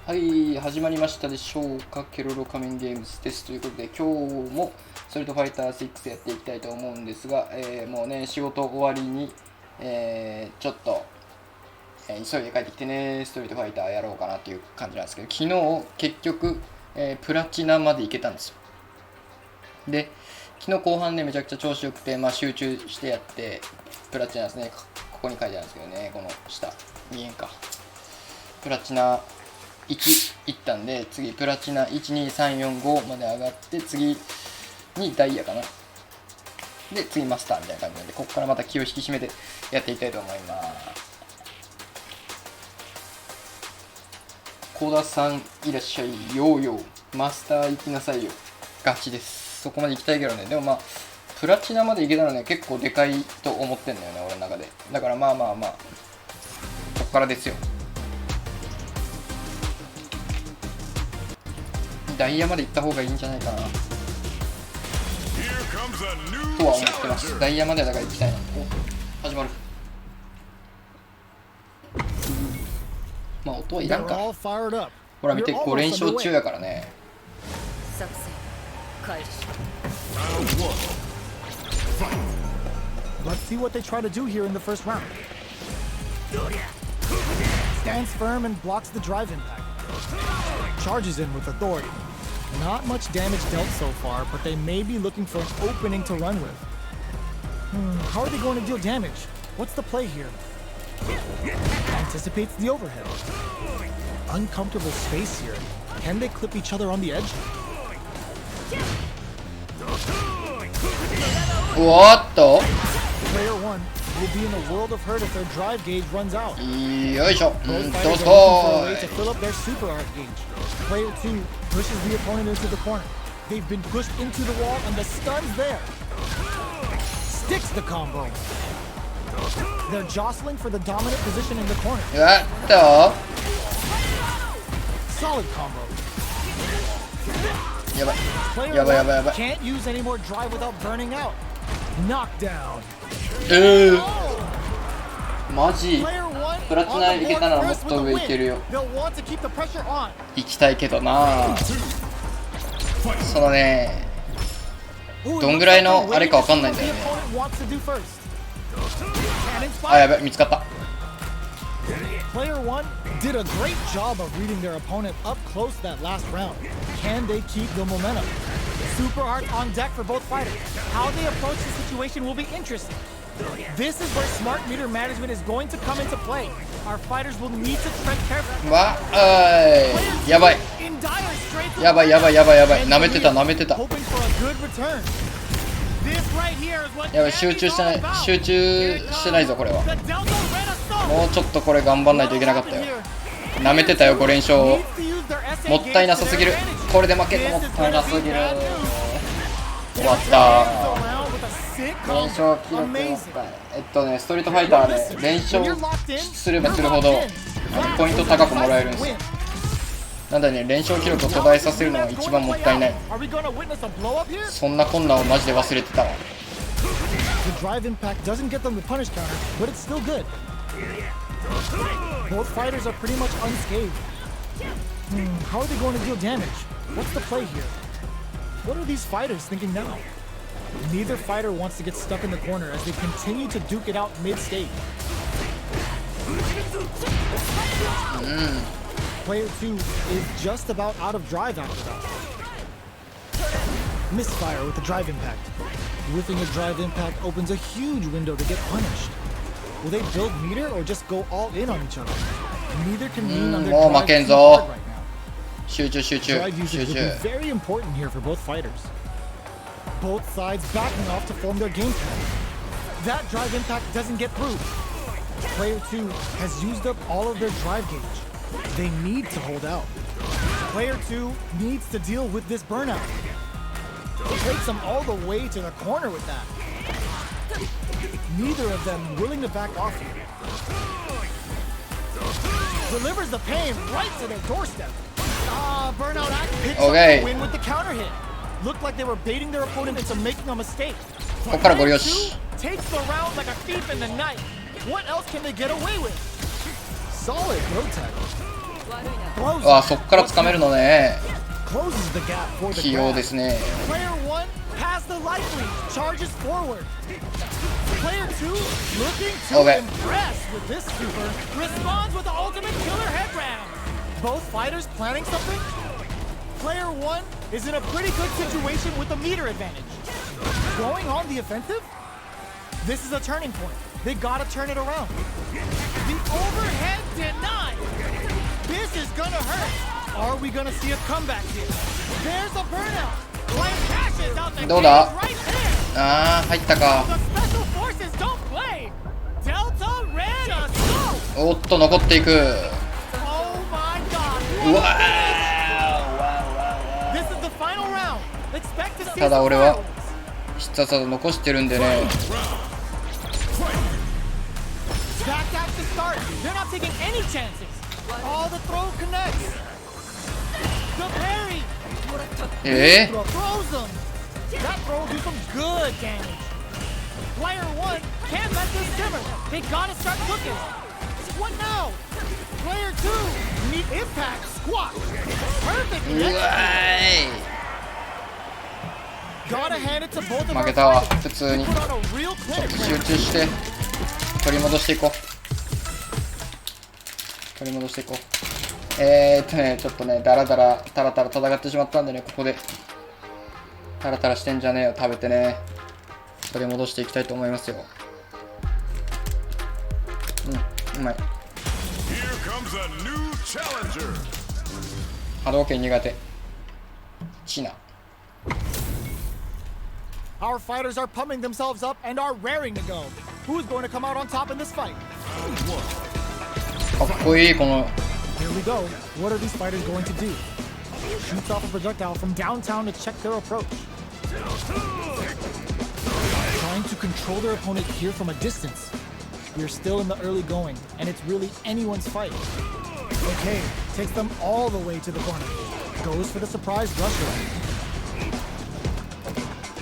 はい、始まりましたでしょうか。ケロロ仮面ゲームズです。ということで、今日もストリートファイター6やっていきたいと思うんですが、もうね、仕事終わりに、ちょっと、急いで帰ってきてね、ストリートファイターやろうかなっていう感じなんですけど、昨日、結局、プラチナまで行けたんですよ。で、昨日後半ね、めちゃくちゃ調子よくて、集中してやって、プラチナですね、ここに書いてあるんですけどね、この下、見えんか。プラチナ1いったんで、次プラチナ12345まで上がって、次にダイヤかな、で次マスターみたいな感じなんで、ここからまた気を引き締めてやっていきたいと思います。小田さんいらっしゃい。ヨーヨーマスター行きなさいよ。ガチです。そこまで行きたいけどね。でもプラチナまで行けたらね、結構でかいと思ってんだよね、俺の中で。だからこっからですよ。ダイヤまで行った方がいいんじゃないかなとは思ってます。ダイヤまでだから行きたいな。お、始まる。音はいらんか。ほら見て、5連勝中やからね。Let's see what they try to do here in the first round. Stands firm and blocks the drive impact. Charges in with authority. Not much damage dealt so far, but they may be looking for an opening to run with. How are they going to deal damage? What's the play here? Anticipates the overhead. Uncomfortable space here. Can they clip each other on the edge? What the? Player 1 will be in a world of hurt if their drive gauge runs out. Yoisho. Both fighters are looking for a way to fill up their super art gauge. Player 2 pushes the opponent into the corner. They've been pushed into the wall and the stun's there. Sticks the combo. They're jostling for the dominant position in the corner. What the? Solid combo. Player 1 can't use any more drive without burning out. Knockdown. マジプラチナいけたならもっと上いけるよ。行きたいけどな。そのね、どんぐらいのあれかわかんないんだよね。あ、やべ、見つかった。Player 1 did a great job of reading their opponent up close that last round. Can they keep the momentum? Super art on deck for both fighters. How they approach the situation will be interesting. This is where smart meter management is going to come into play. Our fighters will need to tread carefully. やばい。やばい。舐めてた。やばい、集中してないぞ、これは。もうちょっとこれ頑張んないといけなかったよ。舐めてたよ、5連勝。もったいなさすぎる。これで負けるのもったいなすぎる。終わった。連勝記録ストリートファイターね、連勝すればするほどポイント高くもらえるんですよ。なんだね、連勝記録を途絶えさせるのが一番もったいない。そんなこんなをマジで忘れてたわ。Both fighters are pretty much unscathed. How are they going to deal damage? What's the play here? What are these fighters thinking now? Neither fighter wants to get stuck in the corner as they continue to duke it out mid-stage. Player 2 is just about out of drive after that. Misfire with the drive impact. Whiffing a drive impact opens a huge window to get punished. Will they build meter or just go all in on each other? Neither can lean on their drive too hard right now. Drive usage will be very important here for both fighters. Both sides backing off to form their game plan. That drive impact doesn't get through. Player 2 has used up all of their drive gauge. They need to hold out. Player 2 needs to deal with this burnout. It takes them all the way to the corner with that. Neither of them willing to back off here. Delivers the pain right to their doorstep. Burnout Act picks up the win with the counter hit. Looked like they were baiting their opponent into making a mistake. Player 2 takes the round like a thief in the night. What else can they get away with? Solid road tackle. わあ、そっから掴めるのね。 Closes the gap for the 器用 grab. ですね。 Player 1 has the life lead, charges forward. Player 2 looking to Okay. impress with this super, responds with the ultimate killer head ram. Both fighters planning something? Player 1 is in a pretty good situation with a meter advantage. Going on the offensive? This is a turning point. They gotta turn it around. The overhead denied. This is gonna hurt. Are we gonna see a comeback here? There's a burnout. Light cashes out the どうだ game right there. あー、入ったか。 The special forces don't play. Delta red assault. おっと、残っていく。 Oh my god. うわ This is the final round. Expect to see ただ some 俺は fireworks. 必殺技残してるんでね。 Back out to start. They're not taking any chances. Oh, the throw connects. The parry. え Throws them. That throw will do some good damage. Player 1 can't let this simmer. They gotta start cooking. What now? Player 2 need impact. Squat. Perfect. うわーい。 Gotta hand it to both of 負 our けたわ、 fighters. 普通に。 Put on a real clinic. 集中して取り戻していこう。取り戻していこう。ちょっとね、ダラダラタラタラ戦ってしまったんでね、ここでタラタラしてんじゃねえよ、食べてね、取り戻していきたいと思いますよ。うまい。波動拳苦手。チナ。 Our fighters are pumping themselves up and are raring to go. Who's going to come out on top in this fight? かっこいい、この。 Here we go. What are these fighters going to do? Shoots off a projectile from downtown to check their approach. Trying to control their opponent here from a distance. We're still in the early going, and it's really anyone's fight. Okay, takes them all the way to the corner. Goes for the surprise rush right.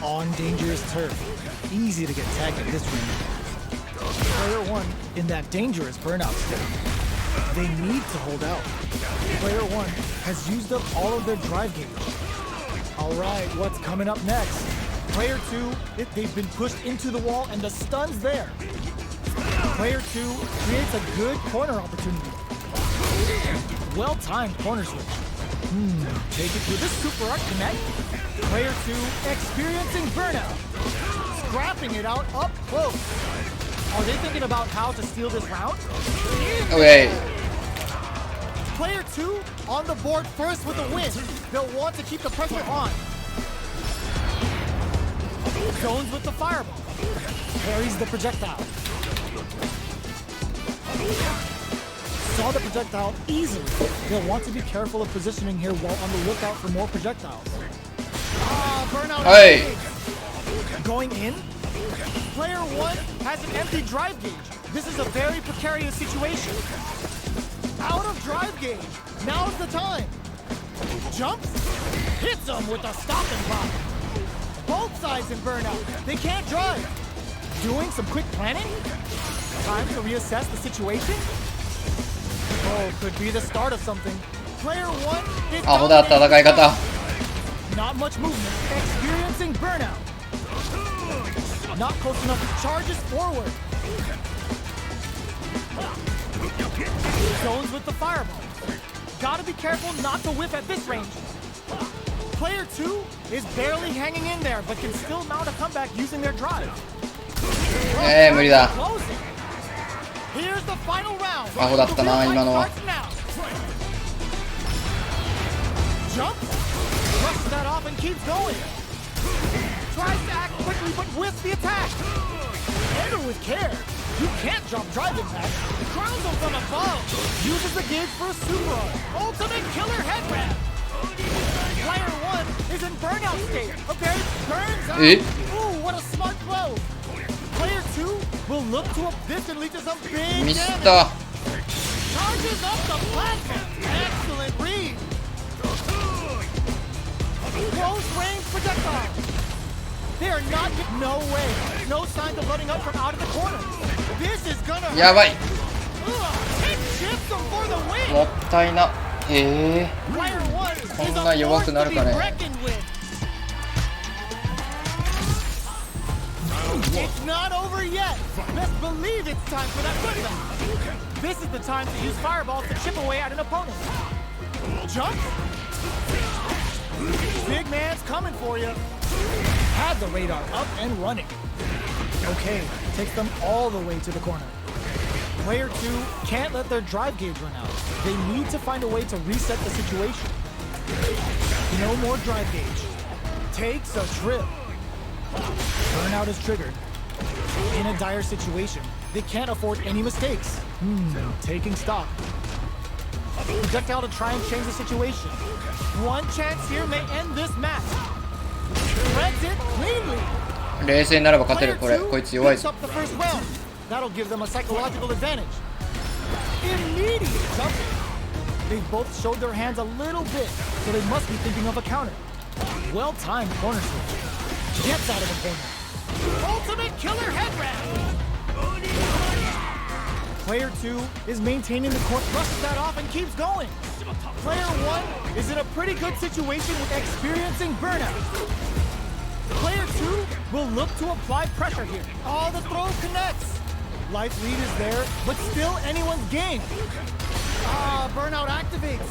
On dangerous turf. Easy to get tagged at this ring. Player 1 in that dangerous burnout state. They need to hold out. Player 1 has used up all of their drive gauge. Alright, what's coming up next? Player 2, they've been pushed into the wall and the stun's there. Player 2 creates a good corner opportunity. Well-timed corner switch. Take it with a super art connect. Player 2 experiencing burnout. Scrapping it out up close. Are they thinking about how to steal this round? Okay. Player 2 on the board first with a win. They'll want to keep the pressure on. Zones with the fireball. Parries the projectile. Saw the projectile easily. They'll want to be careful of positioning here while on the lookout for more projectiles. Burnout. Hey. Going in. Player 1 has an empty drive gauge. This is a very precarious situation. Out of drive gauge. Now's the time. Jumps. Hits him with a stop and pop. Both sides in burnout. They can't drive. Doing some quick planning. Time to reassess the situation. Oh, could be the start of something. Player 1 is アホだった戦い方。 not much movement. Experiencing burnout. Not close enough. Charges forward. Zones with the fireball. Gotta be careful not to whiff at this range. Player 2 is barely hanging in there, but can still mount a comeback using their drive. 無理だ。 Here's the final round. アホだったな、今のは。 Jump. Brushes that off and keeps going. Tries to act quickly, but whiffs the attack. Enter with care. You can't drop drive impact. Crowns him from above. Uses the gauge for a super art. Ultimate killer head wrap. Player 1 is in burnout state. Okay, burns out. Ooh, what a smart blow. Player 2 will look to this and lead to some big ミスっ damage. た。 Charges up the platform. Excellent read. Close range projectile. They are not. No way. No signs of letting up from out of the corner. This is gonna. やばい。 It shifts them for the win. もったいな。こんな弱くなるかね。It's not over yet. Best believe it's time for that putback. This is the time to use fireballs to chip away at an opponent. Jump. Big man's coming for you. Had the radar up and running. Okay, takes them all the way to the corner. Player 2 can't let their drive gauge run out. They need to find a way to reset the situation. No more drive gauge. Takes a trip. Burnout is triggered. In a dire situation, they can't afford any mistakes. Taking stock. Projectile to try and change the situation. One chance here may end this match. Threads it cleanly. 冷静になれば勝てる。これこいつ弱いぞ。 That'll give them a psychological advantage. Immediate jumping. They've both showed their hands a little bit, so they must be thinking of a counter. Well-timed corner switch. Gets out of the corner. Ultimate killer head wrap. Player 2 is maintaining the court, brushes that off and keeps going. Player 1 is in a pretty good situation with experiencing burnout. Player 2 will look to apply pressure here. Oh, the throw connects. Life lead is there, but still anyone's game. Burnout activates.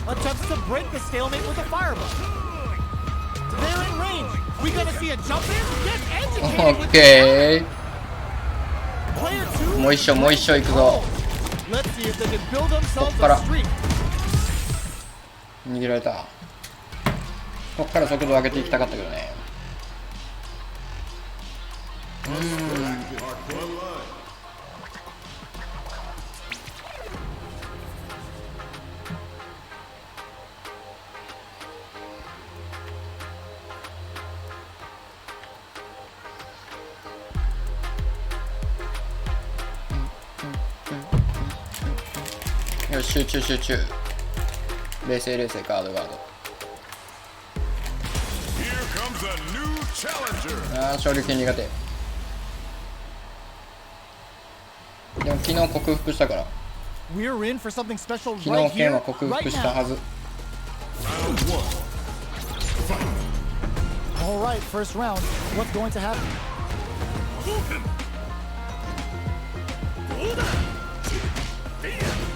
Attempts to break the stalemate with a fireball. They're in range. We gonna see a jump in? Get educated with the Player 2. もう一勝もう一勝いくぞ。 Let's see if they can build themselves こっから a streak. 逃げられた。こっから速度を上げていきたかったけどね。よし、集中集中。冷静冷静、ガードガード。ああ、勝利権苦手。でも昨日克服したから。昨日剣は克服したはず。Alright, first round. What's going to happen?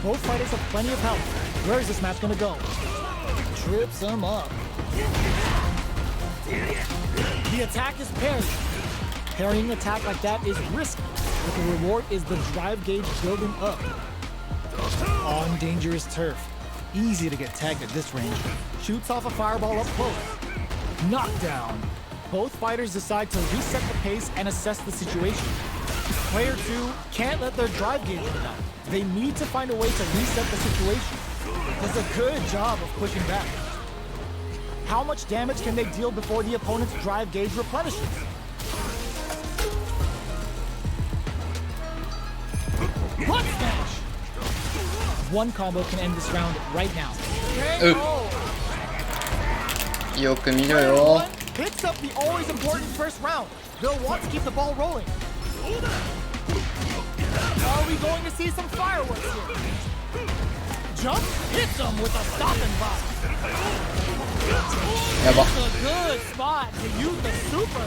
Both fighters have plenty of health. Where is this match gonna go? Trips him up. The attack is parried. Parrying an attack like that is risky, but the reward is the drive gauge building up. On dangerous turf. Easy to get tagged at this range. Shoots off a fireball up close. Knockdown. Both fighters decide to reset the pace and assess the situation. Player 2 can't let their drive gauge run out. They need to find a way to reset the situation. Does a good job of pushing back. How much damage can they deal before the opponent's drive gauge replenishes? Butt smash! One combo can end this round right now. Yo que miro yo. Picks up the always important first round. They'll want to keep the ball rolling. Are we going to see some fireworks here? Jump hits them with a stopping block. It's a good spot to use the super.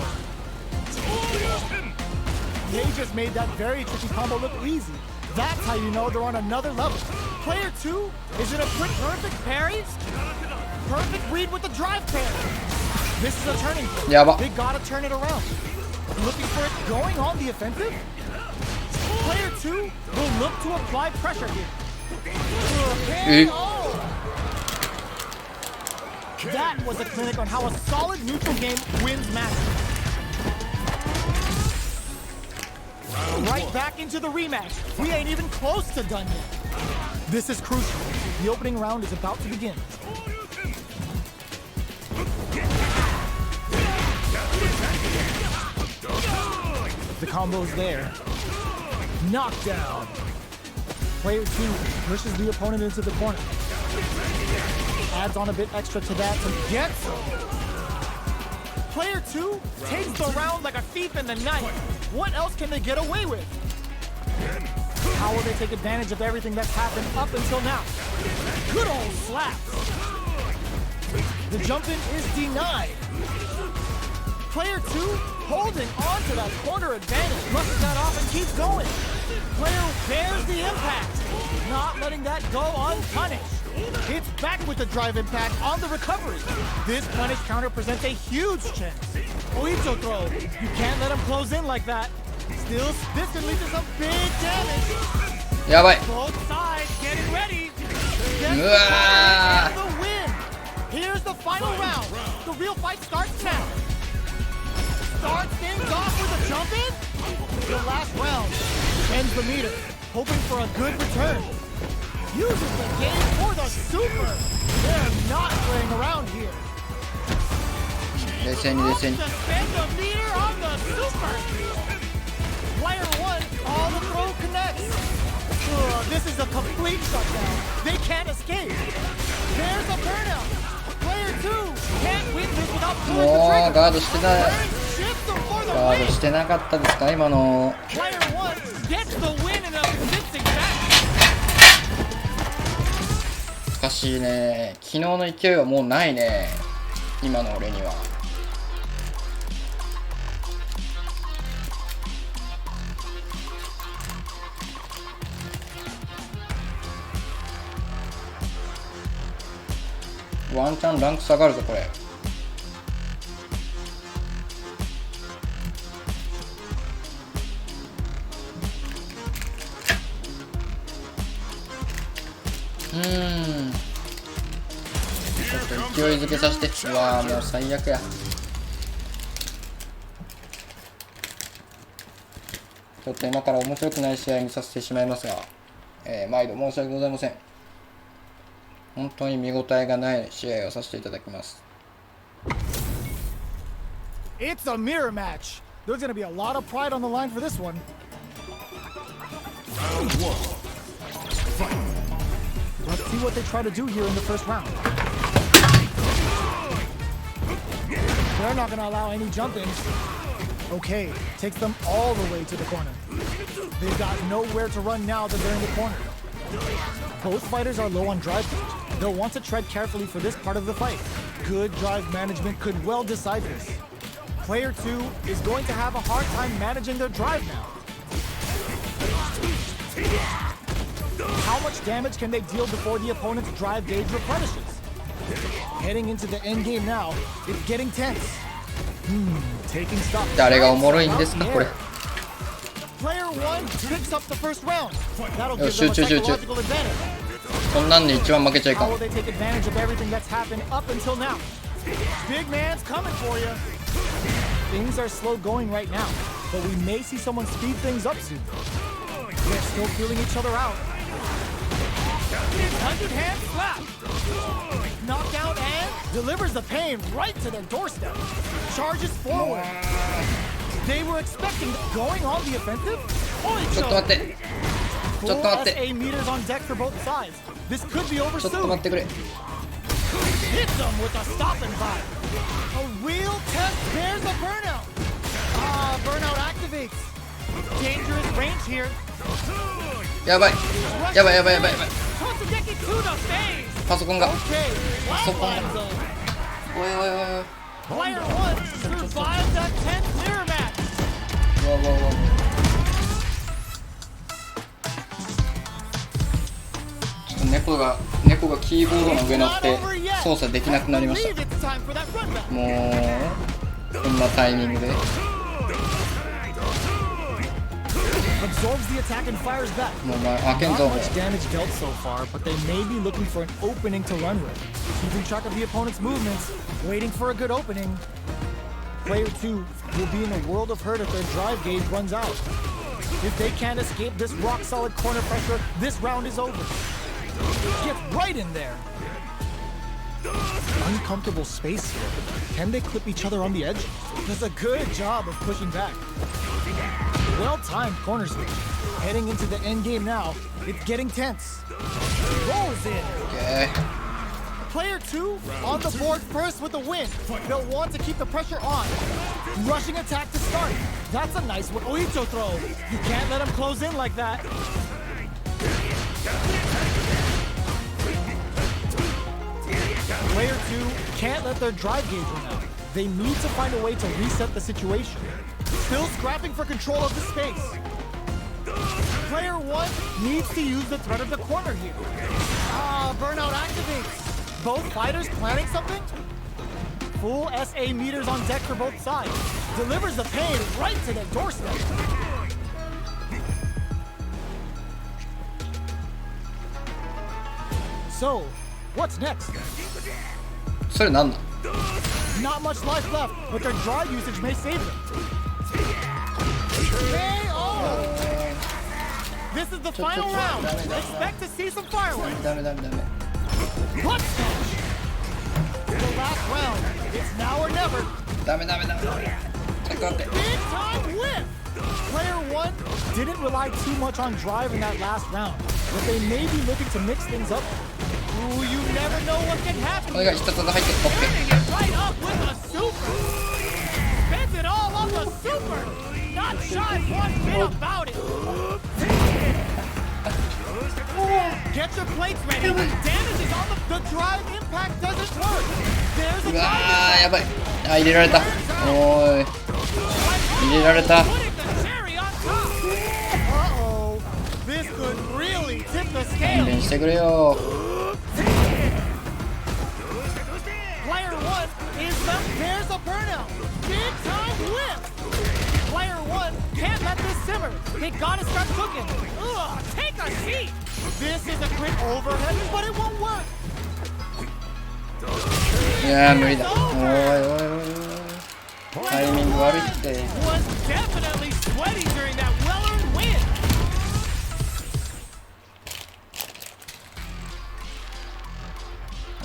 They just made that very tricky combo look easy. That's how you know they're on another level. Player 2 is in a perfect parry. Perfect read with the drive parry. This is a turning point. They gotta turn it around. Looking for it going on the offensive? Player 2 will look to apply pressure here. That was a clinic on how a solid neutral game wins matches. Right back into the rematch. We ain't even close to done yet. This is crucial. The opening round is about to begin. The combo's there. Knockdown. Player 2 pushes the opponent into the corner. Adds on a bit extra to that and gets him. Player 2 takes the round like a thief in the night. What else can they get away with? How will they take advantage of everything that's happened up until now? Good old slaps. The jump in is denied. Player 2 holding on to that corner advantage, flushes that off and keeps going. Player bears the impact, not letting that go unpunished. It's back with the drive impact on the recovery. This punish counter presents a huge chance. Oicho throw. You can't let him close in like that. Still, this could lead to some big damage. やばい。 Both sides getting ready. うわ The win. Here's the final round. The real fight starts now. Starts things off with a jump in. The last round ends the meter, hoping for a good return. Uses the game for the super. They're not playing around here. 冷静に冷静に。 To spend the meter on the super. Player 1, all the throw connects. This is a complete shutdown. They can't escape. There's a burnout. Player 2 can't win this without pulling the もう trigger. ガードしてない。 Shifts them for the ガード win. してなかったですか今の。 Player 1 gets the win in a convincing fashion. おかしいね。昨日の勢いはもうないね。今の俺には。ワンチャンランク下がるぞこれ。ちょっと勢いづけさせて。うわーもう最悪や。ちょっと今から面白くない試合にさせてしまいますが、毎度申し訳ございません。本当に見応えがない試合をさせていただきます。 It's a mirror match. There's going to be a lot of pride on the line for this one. Round 1. Fight. Let's see what they try to do here in the first round. They're not going to allow any jump-ins. Okay, takes them all the way to the corner. They've got nowhere to run now that they're in the corner. Both fighters are low on drive gauge. They'll want to tread carefully for this part of the fight. Good drive management could well decide this. Player 2 is going to have a hard time managing their drive now. How much damage can they deal before the opponent's drive gauge replenishes? Heading into the end game now, it's getting tense. Taking stock. 誰がおもろいんですかこれ。 Player 1 picks up the first round. That'll give よし them a 集中集中。 psychological advantage. こんなんで一番負けちゃいか How ん。 will they take advantage of everything that's happened up until now? Big man's coming for you. Things are slow going right now, but we may see someone speed things up soon. They're still feeling each other out. 100 hand slap. Knockout and delivers the pain right to their doorstep. Charges forward. They were expecting going on the offensive. ちょっと待って。ちょっと待って。 SA meters on deck for both sides. This could be over ちょっと soon. 待ってくれ。 Hits them with a stop and vibe. A real test. There's a burnout. Burnout activates. Dangerous range here. やばい。やばいやばいやばいやばい。 Totsugeki to the face. パソコンが。 Okay. パソコンが。 Flatline zone. おいおいおいおい。 Player 1 survives that tense mirror match. うわうわうわ。ちょっと猫がキーボードの上乗って操作できなくなりました。 Believe it's time for that run back. もうこんなタイミングで。 Absorbs the attack and fires back. もう負けん Not ぞ。 much damage dealt so far, but they may be looking for an opening to run with. Keeping track of the opponent's movements, waiting for a good opening. Player 2 will be in a world of hurt if their drive gauge runs out. If they can't escape this rock-solid corner pressure, this round is over. Get right in there. Uncomfortable space here. Can they clip each other on the edge? Does a good job of pushing back. Well-timed corner switch. Heading into the end game now, it's getting tense. Rolls in. Okay. Player 2 on the board first with the win. They'll want to keep the pressure on. Rushing attack to start. That's a nice one. Oicho throw. You can't let him close in like that. Player 2 can't let their drive gauge run out. They need to find a way to reset the situation. Still scrapping for control of the space. Player 1 needs to use the threat of the corner here. Burnout activates. Both fighters planning something? Full SA meters on deck for both sides. Delivers the pain right to their doorstep. So, what's next? それなんだ Not much life left, but their drive usage may save them. This is the final round. Expect to see some fireworks. ダメダメダメ What smash? The last round. It's now or never. ダメダメダメちょっと待って Big time whip. Player 1 didn't rely too much on drive in that last round, but they may be looking to mix things up. Ooh, you never know what can happen. お願い一つ入って OK Turning it right up with a super. Spends it all on the super. Not shy one bit about it. Get your plates ready. Damage is on the drive impact doesn't work. There's a うわーやばいあ入れられたおーい入れられた putting the cherry on top. Uh-oh. This could really tip the 勘 scale. 弁してくれよ Player 1 is the there's a burnout. Big time whip. Player 1 can't let this simmer. They gotta start cooking. Ugh, take a seat. This is a quick overhead, but it won't work. いやー無理だおいおいおいおいタイミング悪いって Was definitely sweaty during that well-earned win.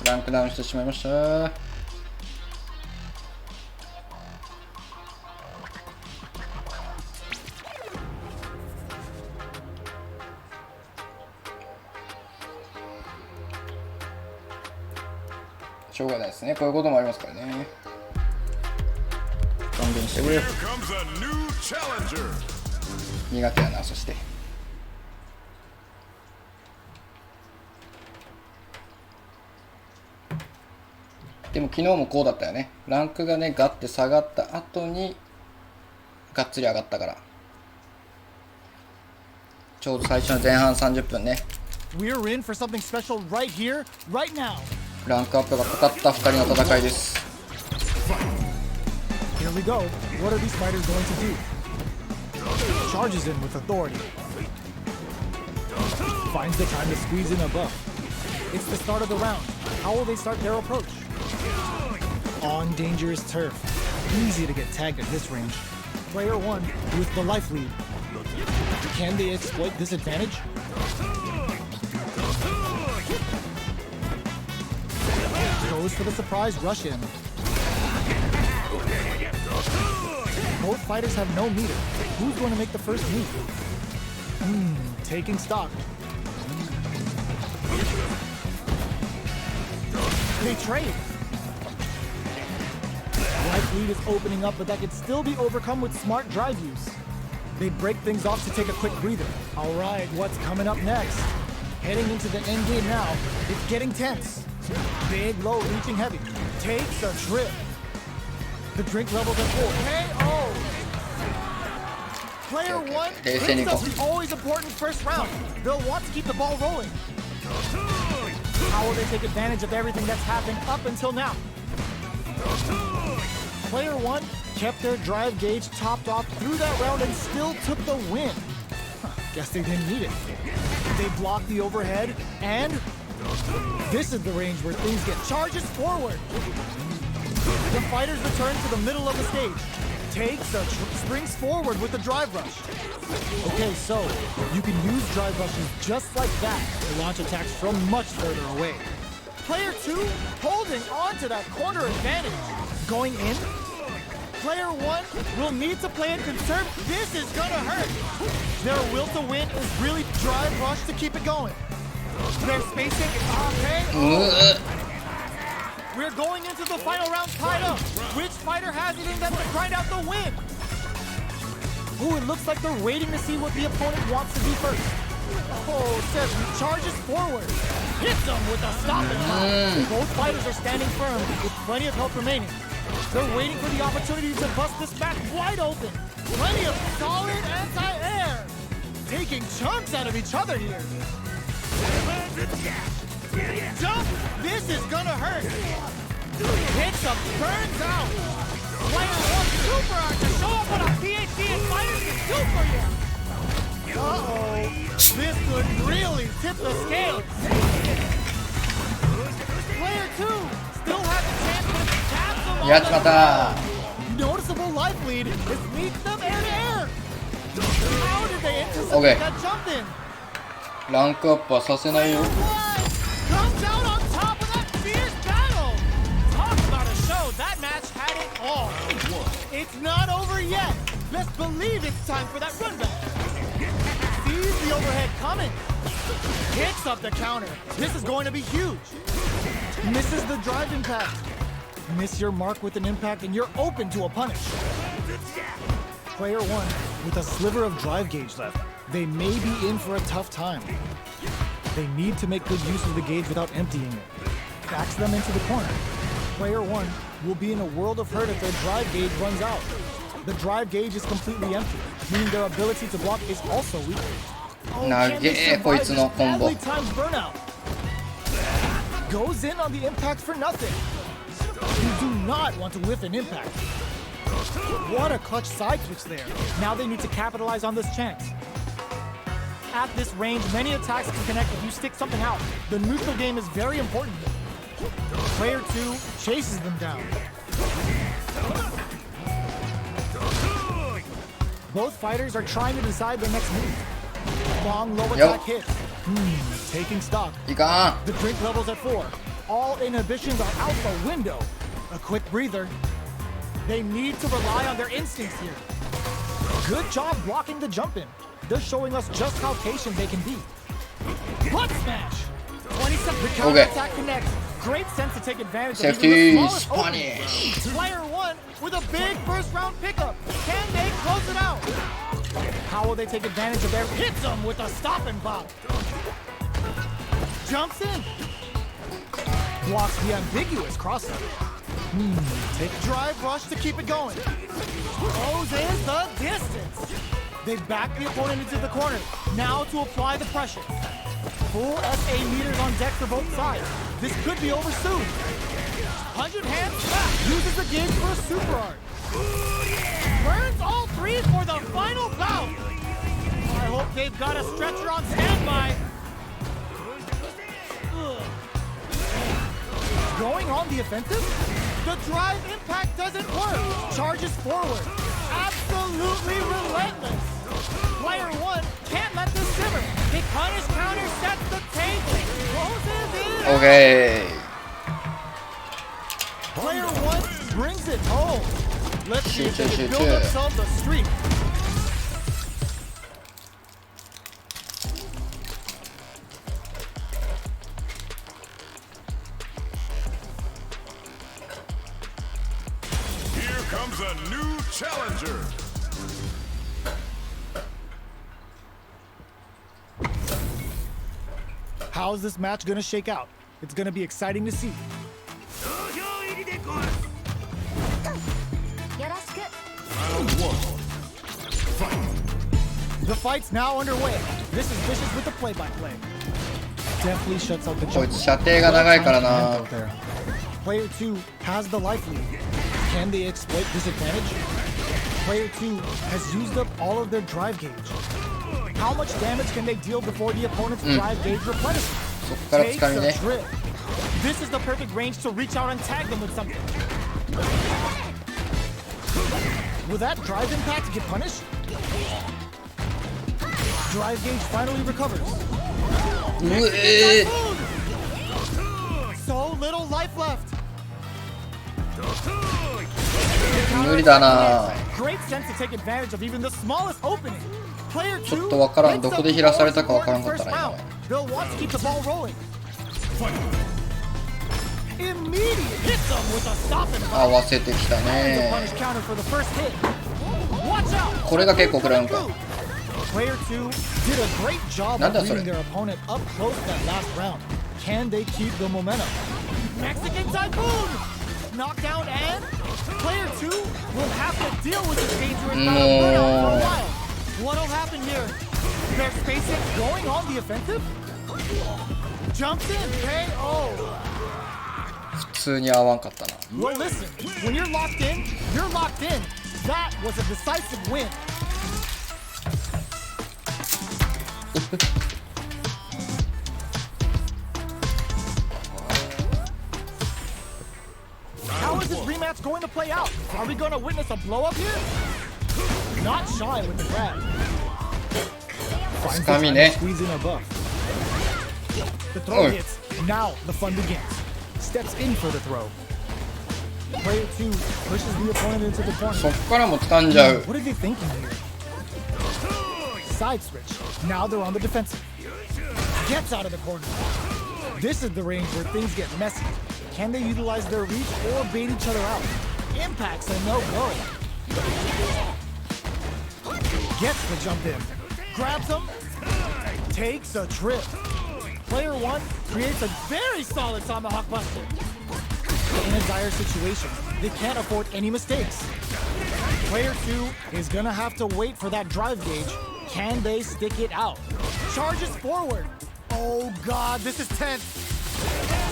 ランクダウンしてしまいましたしょうがないですねこういうこともありますからね勘弁してくれよ Here comes a new challenger. 苦手やなそしてでも昨日もこうだったよねランクがねガッて下がった後にがっつり上がったからちょうど最初の前半30分ね We're in for something special right here, right now. ランクアップがかかった2人の戦いです Here we go. What are these fighters going to do? Charges in with authority. Finds the time to squeeze in a buff. It's the start of the round. How will they start their approach? On dangerous turf. Easy to get tagged at this range. Player 1 with the life lead. Can they exploit this advantage? Goes for the surprise rush in. Both fighters have no meter. Who's going to make the first move? Taking stock. They trade. Life lead is opening up, but that could still be overcome with smart drive use. They break things off to take a quick breather. All right, what's coming up next? Heading into the end game now. It's getting tense. Big low reaching heavy. Takes a trip. The drink levels are full. KO! Player 1 brings up the always important first round. They'll want to keep the ball rolling. How will they take advantage of everything that's happened up until now? Player 1 kept their drive gauge topped off through that round and still took the win. Guess they didn't need it. They blocked the overhead, and this is the range where things get charges forward. The fighters return to the middle of the stage. Takes a springs forward with the drive rush. Okay, so you can use drive rushes just like that to launch attacks from much further away. Player 2 holding on to that corner advantage. Going in. Player 1 will need to play it conserved. This is gonna hurt. Their will to win is really drive rush to keep it going. Their spacing is okay. We're going into the final round tied up. Which fighter has it in them to grind out the win? Ooh, it looks like they're waiting to see what the opponent wants to do first. Oh, Seven charges forward. Hits him with a stop and pop. Both fighters are standing firm with plenty of health remaining. They're waiting for the opportunity to bust this back wide open. Plenty of solid anti-air. Taking chunks out of each other here. Jump! This is gonna hurt. Hits up, burns out. Player one super art to show up what a PhD in fighters can do for you. Uh-oh. This could really tip the scales. Player two still has a chance to tap them やっちまった。 Noticeable life lead is leads them air to air. How did they anticipate Okay. that jump in? ランクアップはさせないよ。 Comes out on top of that fierce battle. Talk about a show. That match had it all. It's not over yet. Best believe it's time for that run back. Sees the overhead coming. Hits up the counter. This is going to be huge. Misses the drive impact. Miss your mark with an impact and you're open to a punish. Player one with a sliver of drive gauge left. They may be in for a tough time. They need to make good use of the gauge without emptying it. Backs them into the corner. Player one will be in a world of hurt if their drive gauge runs out. The drive gauge is completely empty, meaning their ability to block is also weak. Oh, can they survive this badly timed burnout? Goes in on the impact for nothing. You do not want to whiff an impact. What a clutch side switch there. Now they need to capitalize on this chance. At this range, many attacks can connect if you stick something out. The neutral game is very important here. Player two chases them down. Both fighters are trying to decide their next move. Long low attack hit. Taking stock. いか The drink level's at 4. All inhibitions are out the window. A quick breather. They need to rely on their instincts here. Good job blocking the jump in. They're showing us just how patient they can be. Butt smash! 20 seconds. The counter attack connects. Great sense to take advantage of even the smallest Spanish. Player one with a big first round pickup. Can they close it out? How will they take advantage of their hits them with a stop and pop? Jumps in. Blocks the ambiguous crossover. Take drive rush to keep it going. Closes the distance. They back the opponent into the corner. Now to apply the pressure. Full SA meters on deck for both sides. This could be over soon. 100 hands back. Uses the gauge for a super art. Burns all three for the final bout. I hope they've got a stretcher on standby. Going on the offensive? The drive impact doesn't work. Charges forward. Absolutely relentless. Player one can't let this simmer. The punish counter sets the table. Closes in. Okay. Player one brings it home. Let's see if they can build themselves a streak. Here comes a new challenger. How's this match gonna shake out? It's gonna be exciting to see. Round one. The fight's now underway. This is Vicious with the play-by-play. Definitely shuts out the こい jump. つ射程が長いからな。 Player 2 has the life lead. Can they exploit this advantage? Player 2 has used up all of their drive gauge. How much damage can they deal before the opponent's drive gauge replenishes? そこから掴みね。 Drip. This is the perfect range to reach out and tag them with something. Will that drive impact get punished? Drive gauge finally recovers. うえー So little life left. 無理だな。 Great sense to take advantage of even the smallest opening. Player 2ちょっとわからん。どこで減らされたかわからんかったな今。 They'll want to keep the ball rolling. Immediate hits them with a stop and 合 pop. わせてきた And a ね。 punish counter for the first hit. Watch out. これが結構食らうんか。Player 2 did a great job of なんだそれ。 reading their opponent up close that last round. Can they keep the momentum? Mexican Typhoon! Knockdown and player 2 will have to deal with this dangerous battle burnout for a while. What'll happen here? They're spacing going on the offensive? Jumps in, KO. 普通に合わんかったな。 Well, listen, when you're locked in, you're locked in. That was a decisive win. How is this rematch going to play out? Are we going to witness a blow up here? Not shy with the grab. Finds the time to squeeze in a buff. The throw hits. Now the fun begins. Steps in for the throw. Player 2 pushes the opponent into the corner. そっからも掴んじゃう。 What are they thinking here? Side switch. Now they're on the defensive. Gets out of the corner. This is the range where things get messy. Can they utilize their reach or bait each other out? Impacts a no-go. Gets the jump in. Grabs him. Takes a trip. Player 1 creates a very solid tomahawk buster. In a dire situation, they can't afford any mistakes. Player 2 is gonna have to wait for that drive gauge. Can they stick it out? Charges forward. Oh God, this is tense.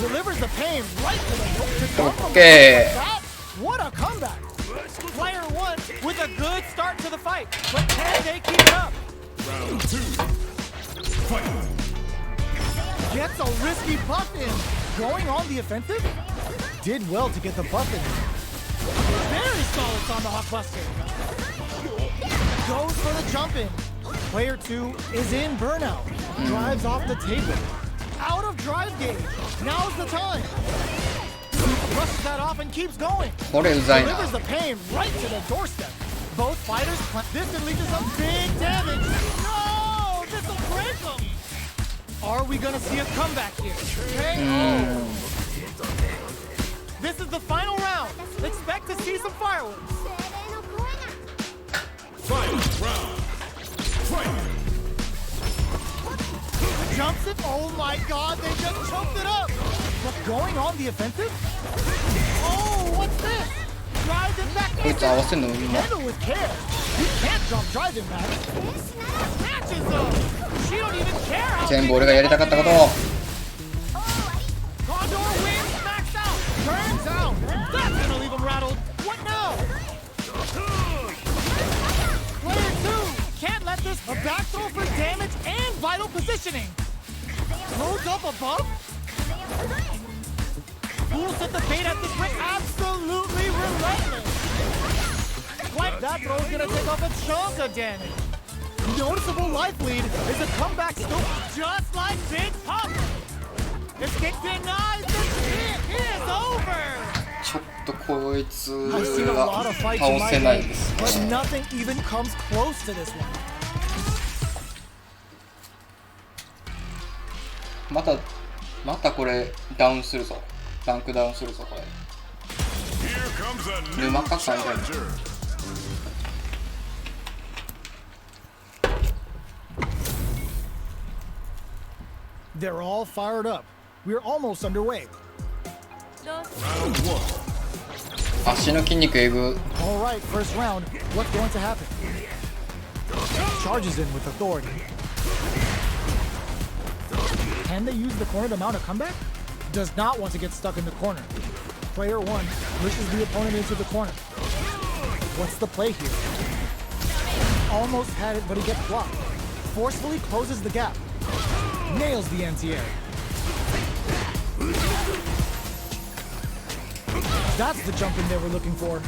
Delivers the pain right to the Okay. What a comeback. Player 1 with a good start to the fight, but can they keep it up? Round 2. Fight. Gets a risky buff in. Going on the offensive? Did well to get the buff in. Very solid tomahawk buster. Goes for the jump in. Player 2 is in burnout. Drives off the table. Out of drive gauge. Now's the time. Brushes that off and keeps going. これうざいな。 Delivers the pain right to the doorstep. Both fighters this unleashes some big damage. No! This'll break them. Are we gonna see a comeback here? KO. This is the final round. Expect to see some fireworks. Fight. Round. Fight. Jumps it. Oh my God! They just choked it up. But going on the offensive? Oh, what's this? Drive it back. こいつ合わせんのうま。 Handle with care. You can't jump drive it back. Matches though. She don't even care how 全部俺がやりたかったこと。 Condor wins, maxed out. Turns out. That's gonna leave him rattled. What now? Player 2 can't let this a back throw for damage and vital positioning. Loads up above. Who'll set the bait at this rate? Absolutely relentless. Like that throw's gonna take off a chunk of damage. Noticeable life lead is a comeback scoop just like Big Pop. Escape denies the hit is over. ちょっとこいつ I've seen a lot は of fights in 倒 my せない day, です but ね。 nothing even comes close to this one. またこれダウンするぞ。ランクダウンするぞこれ。 Here comes a new沼かさんが challenger. They're all fired up. We're almost underway. Round 1. 足の筋肉えぐ。 All right, first round. What's going to happen? Charges in with authority. Can they use the corner to mount a comeback? Does not want to get stuck in the corner. Player 1 pushes the opponent into the corner. What's the play here? Almost had it, but he gets blocked. Forcefully closes the gap. Nails the anti-air. That's the jump in they were looking for.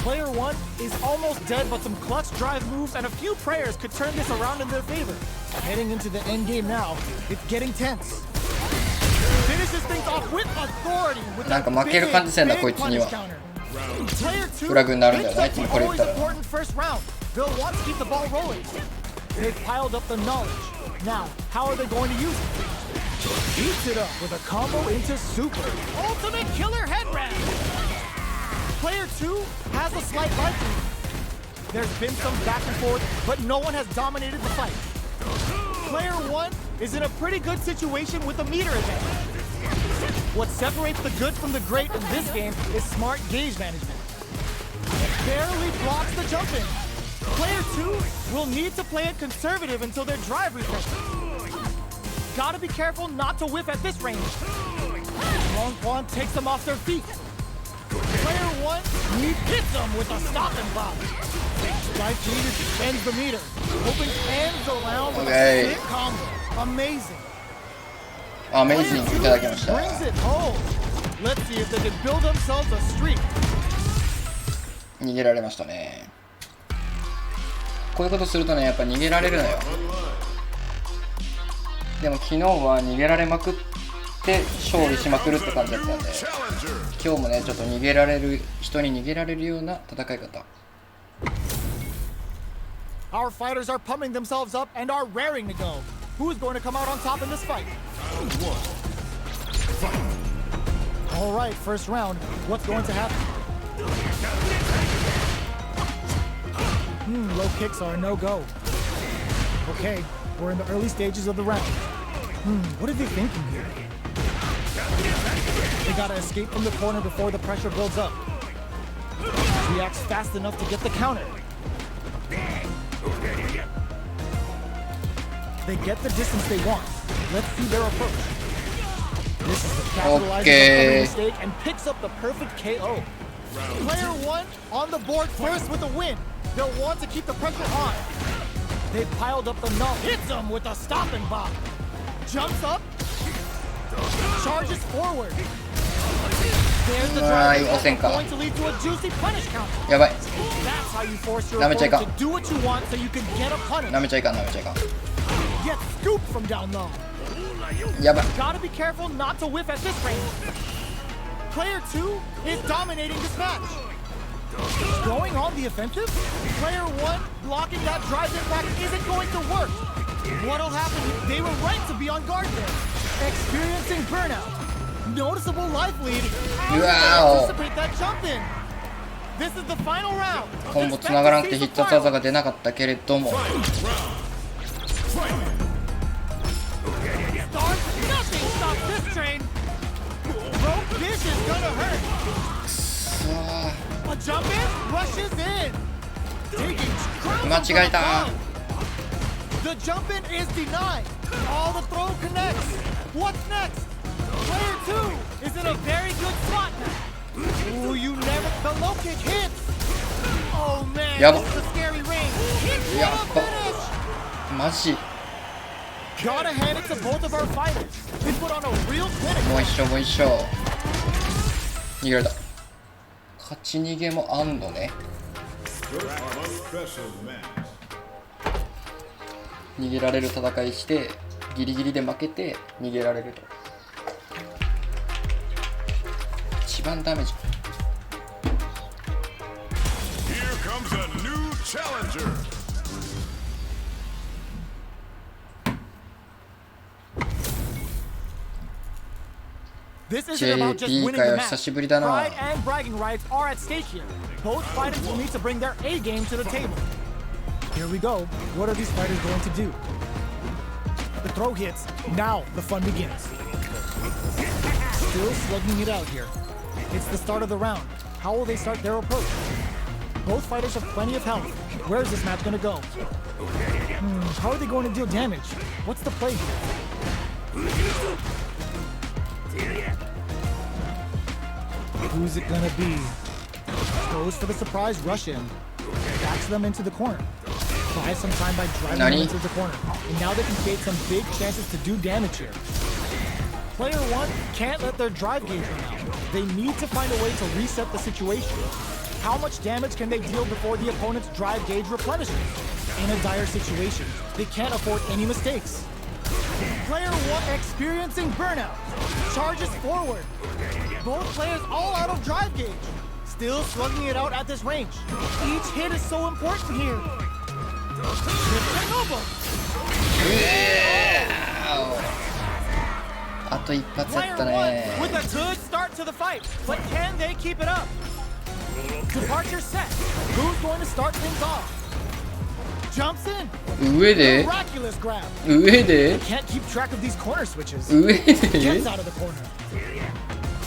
Player 1 is almost dead, but some clutch drive moves and a few prayers could turn this around in their favor. Heading into the end game now, it's getting tense. Finishes things off with authority with なんか負ける感じせんなこいつには。 Player 2 フラグになるんだよな、 picks いつも up これ the 言った always ら。 important first round. They'll want to keep the ball rolling. They've piled up the knowledge. Now, how are they going to use it? Eats it up with a combo into super. Ultimate killer head wrap. Player 2 has a slight life lead. There's been some back and forth, but no one has dominated the fight. Player 1 is in a pretty good situation with a meter advantage. What separates the good from the great in this game is smart gauge management. Barely blocks the jump in. Player 2 will need to play it conservative until their drive refreshes. Gotta be careful not to whiff at this range. Long Quan takes them off their feet. Player 1 hits them with a stop and block. Life Gauge bends the meter. Opens hands around with a sick combo. Amazing. Amazing いただきました。 Brings it home. Let's see if they can build themselves a streak. 逃げられましたね。こういうことするとね、やっぱ逃げられるのよ。でも昨日は逃げられまくって勝利しまくるって感じだったんで、今日もねちょっと逃げられる人に逃げられるような戦い方。 Our fighters are pumping themselves up and are raring to go. Who is going to come out on top in this fight? All right, first round. What's going to happen? Low kicks are a no-go. Okay, we're in the early stages of the round. What are they thinking here? They gotta escape from the corner before the pressure builds up. Reacts fast enough to get the counter. They get the distance they want. Let's see their approach. This is the capitalizing on the mistake and picks up the perfect KO. Player 1 on the board first with a win. They'll want to keep the pressure on. They piled up the null. Hits them with a stop and bop. Jumps up. Charges forward. There's the drive. Going to lead to a juicy punish counter. やばい。 That's how you force your opponent to do what you want so you can get a punish. 舐めちゃいかん、舐めちゃいかん。 Get scooped from down low. やばい。 Gotta be careful not to whiff at this range. Player 2 is dominating this match. Going on the offensive? Player 1 blocking that drive impact isn't going to work. What'll happen? They were right to be on guard there. Experiencing burnout. Noticeable life lead. How do they anticipate that jump in? This is the final round. コンボ繋がらなくて必殺技が出なかったけれども。 Nothing stops this train. Broke this is gonna hurt. A jump in, rushes in. Digging, 間違えた。 The jump in is denied. All the throw connects. What's next? Player 2 is in a very good spot now. Ooh, you never. The low kick hits. Oh man, this is a scary range. Hits for a finish. マジ。 Gotta hand it to both of our fighters. They put on a real finish. もう一勝もう一勝。逃げられた。勝ち逃げもあんのね。逃げられる戦いしてギリギリで負けて逃げられると。一番ダメージ。 Here comes a new challenger. This isn't about just winning the match. 久しぶりだな。 Pride and bragging rights are at stake here. Both fighters will need to bring their A game to the table. Here we go. What are these fighters going to do? The throw hits. Now the fun begins. Still slugging it out here. It's the start of the round. How will they start their approach? Both fighters have plenty of health. Where is this match going to go? How are they going to deal damage? What's the play here? Who's it gonna be? Goes for the surprise rush in. Backs them into the corner. Buys some time by driving them into the corner. And now they can create some big chances to do damage here. Player 1 can't let their drive gauge run out. They need to find a way to reset the situation. How much damage can they deal before the opponent's drive gauge replenishes? In a dire situation, they can't afford any mistakes. Player 1 experiencing burnout. Charges forward. Both players all out of drive gauge. Still slugging it out at this range. Each hit is so important here. Noble. あと一発やった Player 1 with ね。 a good start to the fight, but can they keep it up? Departure set. Who's going to start things off? Jumps in. 上で Miraculous grab. 上で Can't keep track of these corner switches. 上で Gets out of the corner.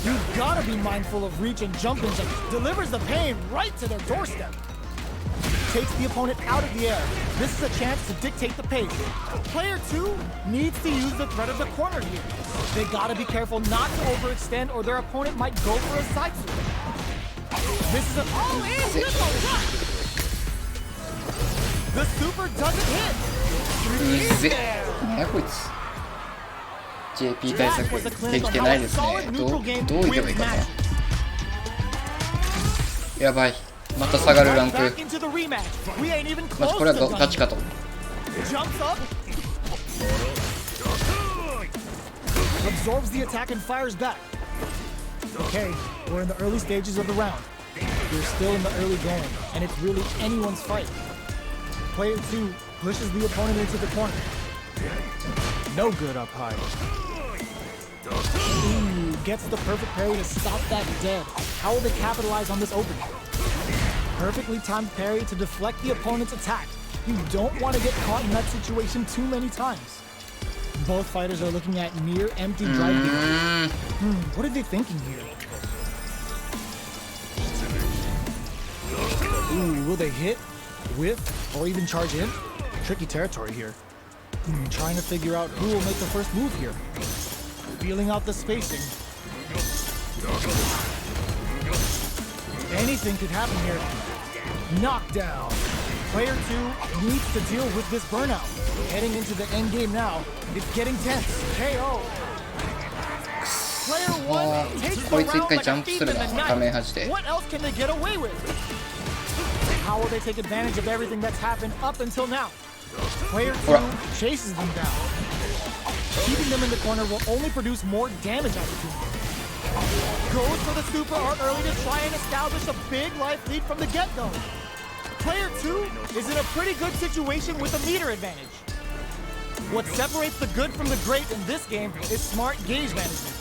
You've gotta be mindful of reach and jump ins and delivers the pain right to their doorstep. Takes the opponent out of the air. This is a chance to dictate the pace. Player 2 needs to use the threat of the corner here. They gotta be careful not to overextend or their opponent might go for a side switch. This is an all-in with a rush. The super doesn't hit. うぜ何やこいつ JP 対策できてないですね。どういけばいいかな。やばい、また下がるランク。まじこれはガチかと。Absorbs the attack and fires back. Okay, we're in the early stages of the round. We're still in the early going, and it's really anyone's fight. Player 2 pushes the opponent into the corner. No good up high. Ooh, gets the perfect parry to stop that dead. How will they capitalize on this opening? Perfectly timed parry to deflect the opponent's attack. You don't want to get caught in that situation too many times. Both fighters are looking at near empty drive games. What are they thinking here? Ooh, will they hit, whiff, or even charge in? Tricky territory here. Trying to figure out who will make the first move here. Feeling out the spacing. Anything could happen here. Knockdown. Player 2 needs to deal with this burnout. Heading into the end game now. It's getting tense. KO. Player 1 takes the round like a thief in the night. What else can they get away with? How will they take advantage of everything that's happened up until now? Player 2 chases them down. Keeping them in the corner will only produce more damage opportunities. Goes for the super art early to try and establish a big life lead from the get-go. Player 2 is in a pretty good situation with a meter advantage. What separates the good from the great in this game is smart gauge management.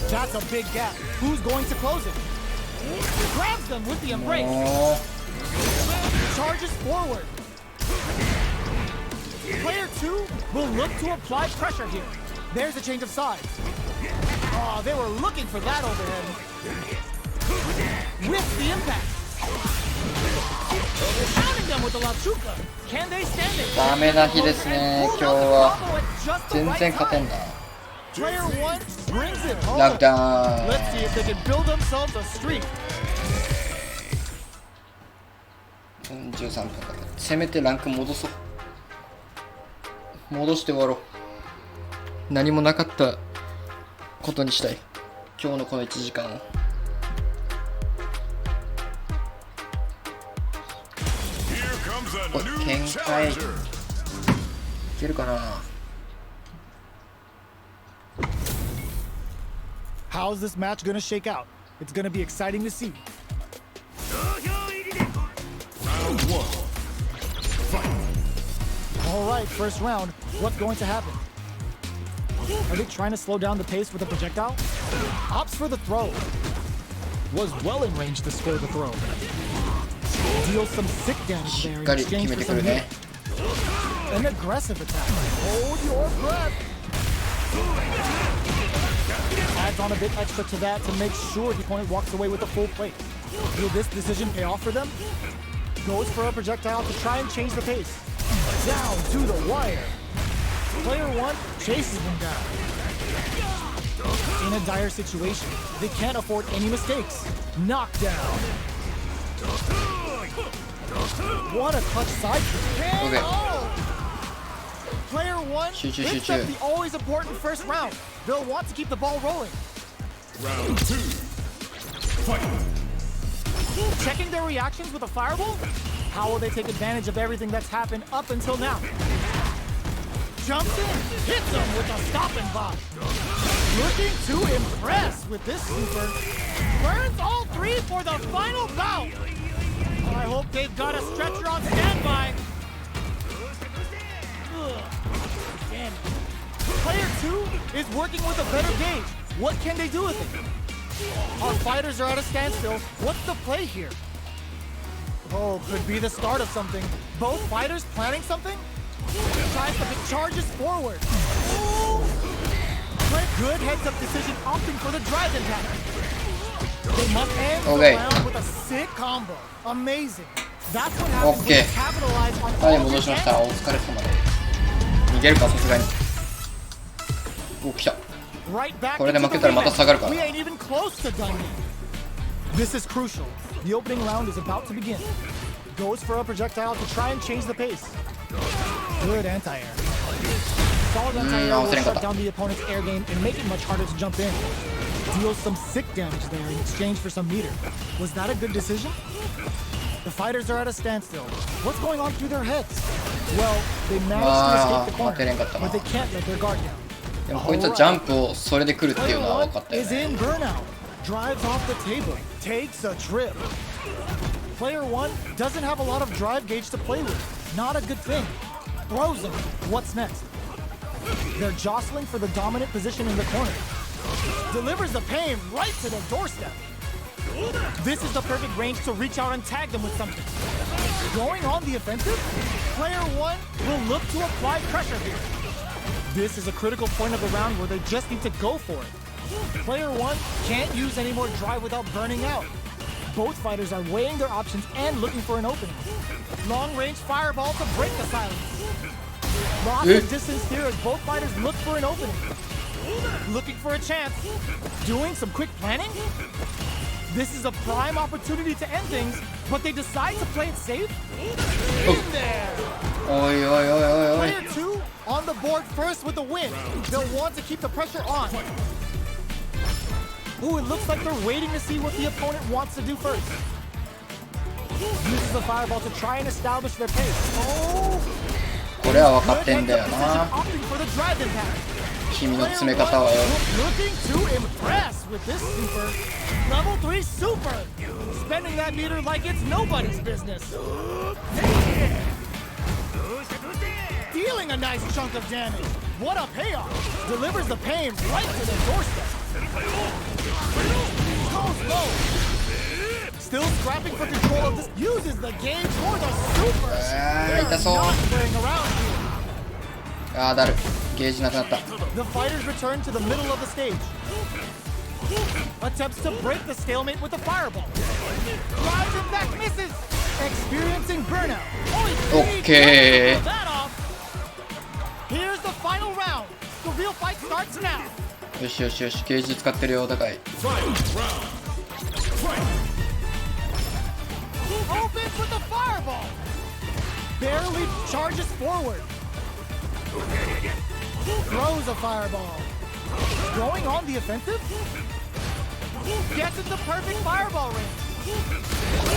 That's a big gap. Who's going to close it? Grabs them with the embrace. Charges forward. Player 2 will look to apply pressure here. There's a change of sides. Oh, they were looking for that overhead. With the impact. Pounding them with the Lachuka. Can they stand it? ダメな日ですね、今日は。全然勝てんな。Player 1 brings it home. ランクダウン。 Let's see if they can build themselves a streak. 13分かかる。せめてランク戻そう。戻して終わろう。何もなかったことにしたい。今日のこの1時間を。おい、展開いけるかな。 How's this match gonna shake out? It's gonna be exciting to see. Round 1. Fight. All right, first round. What's going to happen? Are they trying to slow down the pace with a projectile? Opts for the throw. Was well in range to score the throw. Deals some sick damage there in exchange for some hit. An aggressive attack. Hold your breath. Adds on a bit extra to that to make sure the opponent walks away with a full plate. Will this decision pay off for them? Goes for a projectile to try and change the pace. Down to the wire. Player 1 chases them down. In a dire situation, they can't afford any mistakes. Knockdown. What a clutch side kick. Okay. Player 1 hits up the always important first round. They'll want to keep the ball rolling. Round 2. Fight. Checking their reactions with a fireball? How will they take advantage of everything that's happened up until now? Jumps in, hits them with a stopping block. Looking to impress with this super. Burns all three for the final bout. I hope they've got a stretcher on standby. Again. Player 2 is working with a better gauge. What can they do with it? Our fighters are at a standstill. What's the play here? Oh, could be the start of something. Both fighters planning something? Tries to charges forward. Good heads-up decision, opting for the drive impact. They must end the round with a sick combo. Amazing. That's what happens when you capitalize on all of your chances. お疲れ様で逃げるかさすがに。お、来た。これで負けたらまた下がるから。 We ain't even close to done yet. This is crucial. The opening round is about to begin. Goes for a projectile to try and change the pace. Good anti-air. Solid anti-air will shut down the opponent's air game and make it much harder to jump in. Deals some sick damage there in exchange for some meter. Was that a good decision? The fighters are at a standstill. What's going on through their heads? Well, they managed to escape the corner, but they can't let their guard down. でもこいつはジャンプをそれで来るっていうのは分かったよ Is ね。 in burnout. Drives off the table. Takes a trip. Player 1 doesn't have a lot of drive gauge to play with. Not a good thing. Throws him. What's next? They're jostling for the dominant position in the corner. Delivers the pain right to the doorstep. This is the perfect range to reach out and tag them with something. Going on the offensive, player 1 will look to apply pressure here. This is a critical point of the round where they just need to go for it. Player 1 can't use any more drive without burning out. Both fighters are weighing their options and looking for an opening. Long-range fireball to break the silence. Lots of distance here as both fighters look for an opening. Looking for a chance. Doing some quick planning? This is a prime opportunity to end things, but they decide to play it safe? In there! Player 2 on the board first with the win. They'll want to keep the pressure on. Ooh, it looks like they're waiting to see what the opponent wants to do first. Uses the fireball to try and establish their pace. Oh! これは分かってんだよな。 Opting for the drive impact. 君の詰め方はよ。 Looking to impress with this super. Level 3 super. Spending that meter like it's nobody's business. Dealing a nice chunk of damage. What a payoff. Delivers the pain right to the doorstep. Goes low. Still scrapping for control of this. Uses the gauge for the super. They're not playing around here. あーだる。ゲージなくなった。 The fighters return to the middle of the stage. Attempts to break the stalemate with the fireball. Drives it back, misses. Experiencing burnout. Okay. That off. Here's the final round. The real fight starts now. よしよしよし、ゲージ使ってるよ、高い。 Opens with the fireball. Barely charges forward. Throws a fireball. Going on the offensive. Gets into perfect fireball range.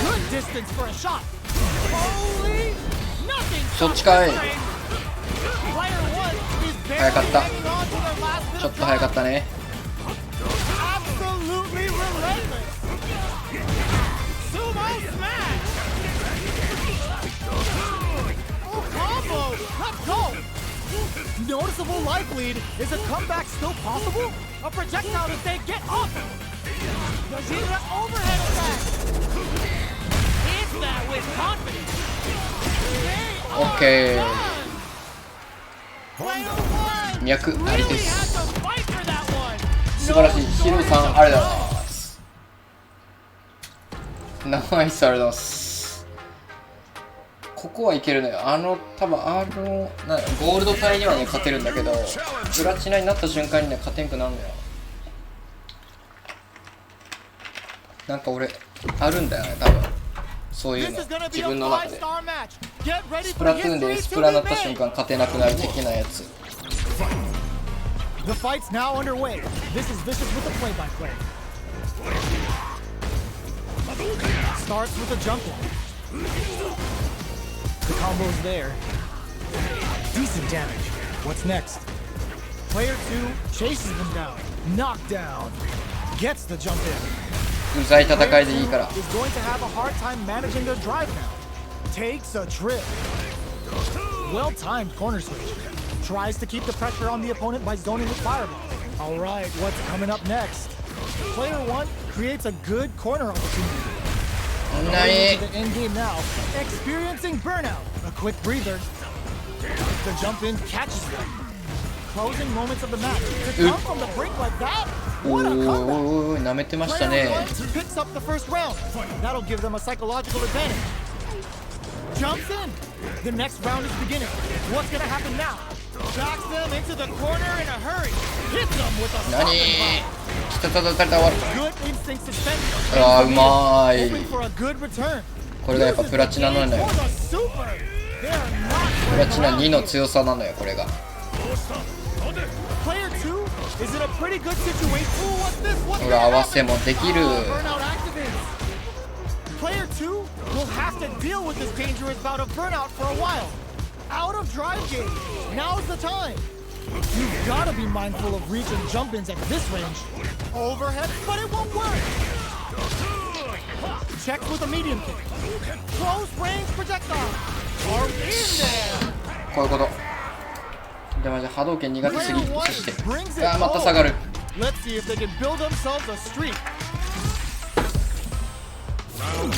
Good distance for a shot. Holy nothing. そっちかい。 Player 1 is 早か barely った。 hanging on to their last bit ちょ of っと早か drive. ったね。 Absolutely relentless. Sumo smash. Oh, combo. Let's go. Noticeable life lead. Is a comeback still possible? A projectile as they get off. Yojira overhead attack. Hits that with confidence. They are Okay. done. Player 1脈あり really で had す。 to fight for that one. 素晴らしい。ヒロさん、ありがとうございます。ナイス、ありがとうございます。ここはいけるのよ。多分ゴールド帯にはね、勝てるんだけど、プラチナになった瞬間にね、勝てんくなるのよ。なんか俺、あるんだよね、多分。そういうの。自分の中で。スプラトゥーンでスプラになった瞬間、勝てなくなる的なやつ。 The fight's now underway. This is Vicious with the play-by-play. Starts with a jump in. The combo's there. Decent damage. What's next? Player 2 chases them down. Knockdown. Gets the jump in. うざい戦いでいいから。 Is going to have a hard time managing their drive now. Takes a trip. Well-timed corner switch. Tries to keep the pressure on the opponent by zoning with fireball. All right, what's coming up next? Player 1 creates a good corner opportunity. 何 Into the end game now, experiencing burnout. A quick breather. The jump in catches them. Closing moments of the match. To come from the brink like that? お What a ー comeback! おー舐めてました Player ね 1 picks up the first round. That'll give them a psychological advantage. Jumps in. The next round is beginning. What's gonna happen now? Backs them into the corner in a hurry. Hits them with a 何 stopping 北たたたた終わる bomb. Good instinct suspended. あーうまい Hoping for a good return. これがやっぱプラチナなのよ For the super. They are not プラチナ playing 2 around の here. 強さなのよこれが Player 2 is in a pretty good situation. Ooh, what's this? What's ほら gonna 合わ happen? せもできる Burnout activates. Player 2 will have to deal with this dangerous bout of burnout for a while. Out of drive gauge. Now's the time. You've got to be mindful of reach and jump ins at this range. Overhead, but it won't work. Checks with a medium kick. Close range projectile. Are in there. こういうことでもじゃあ波動拳苦手すぎ Player 1そして brings it あーまた下がる Let's see if they can build themselves a streak.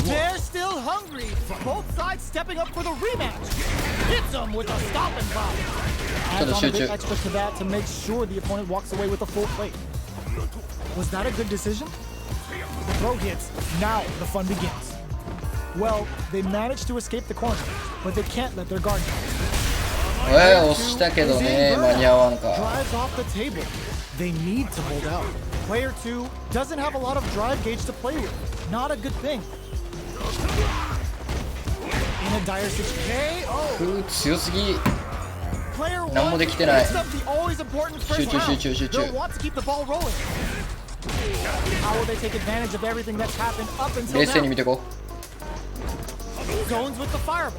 They're still hungry. Both sides stepping up for the rematch. Hits them with a stop and bomb. Adds on a bit extra to that to make sure the opponent walks away with a full plate. Was that a good decision? The throw hits. Now the fun begins. Well, they managed to escape the corner, but they can't let their guard down. 押したけどね間に合わんか Drives off the table. They need to hold out. Player 2 doesn't have a lot of drive gauge to play with. Not a good thing. In a dire situation. KO. ふう強すぎ Player 1 何もできてない picks up the always important first 集中 round. 集中集中 They'll want to keep the ball rolling. How will they take advantage of everything that's happened up until 冷静に now? 見てこ Zones with the fireball.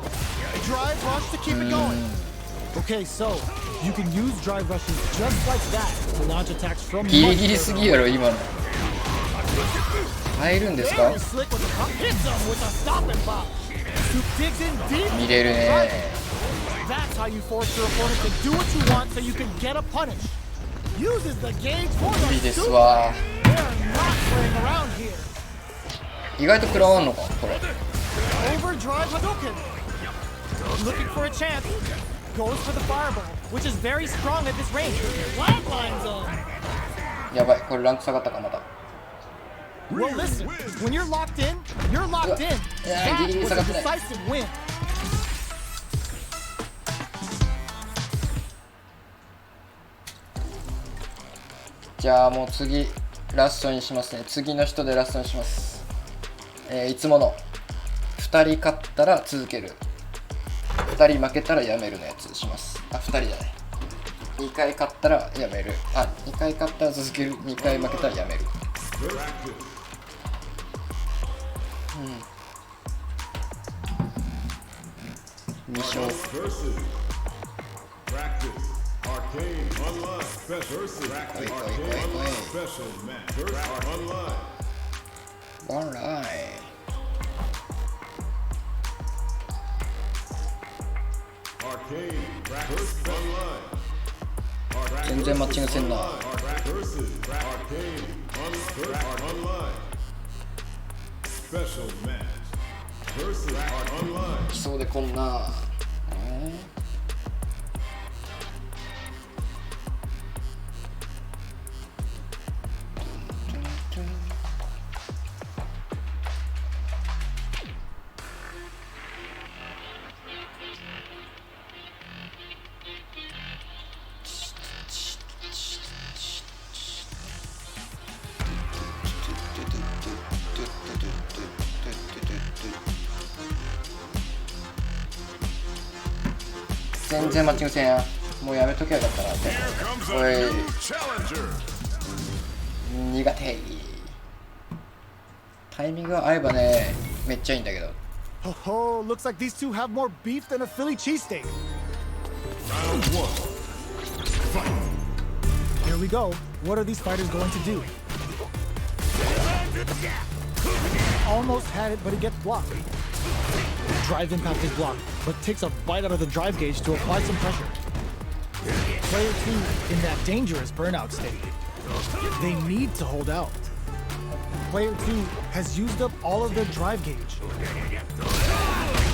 Drive rush to keep it going. Okay, so you can use drive rushes just like that to launch attacks from ギリ much ギリす further ぎやろ今の入るんですか Very slick with the pop. Hits them with a stop and pop. Who digs in deep. 見れるね That's how you force your opponent to do what you want so you can get a punish. Uses the gauge for いい the です super. わ They're not playing around here. 意外と食らわんのかこれ Overdrive Hadouken. Looking for a chance. Goes for the fireball, which is very strong at this range. Flatline zone. やばいこれランク下がったかまた Well, listen. When you're locked in, you're locked in. Yeah, That gini-gini was a sagat na eh. decisive win. じゃあもう次ラストにしますね次の人でラストにします、いつもの2人勝ったら続ける2人負けたらやめるのやつしますあ2人じゃない2回勝ったらやめるあ2回勝ったら続ける2回負けたらやめる2勝 Practice. Arcade online special versus practice. Arcade online special match. First online. オンライン Arcade practice online. 全然マッチングせんな Versus arcade online. Special match. Versus online. 来そうでこんな全然マッチングせんやもうやめときゃよかったなって Here comes お a い new challenger. 苦手タイミングが合えばねめっちゃいいんだけど Oh, looks like these two have more beef than a Philly cheesesteak. Round one. Fight. Here we go. What are these fighters going to do? Almost had it, but he gets blocked. Drive impact is blocked, but takes a bite out of the drive gauge to apply some pressure. Player 2 in that dangerous burnout state. They need to hold out. Player 2 has used up all of their drive gauge.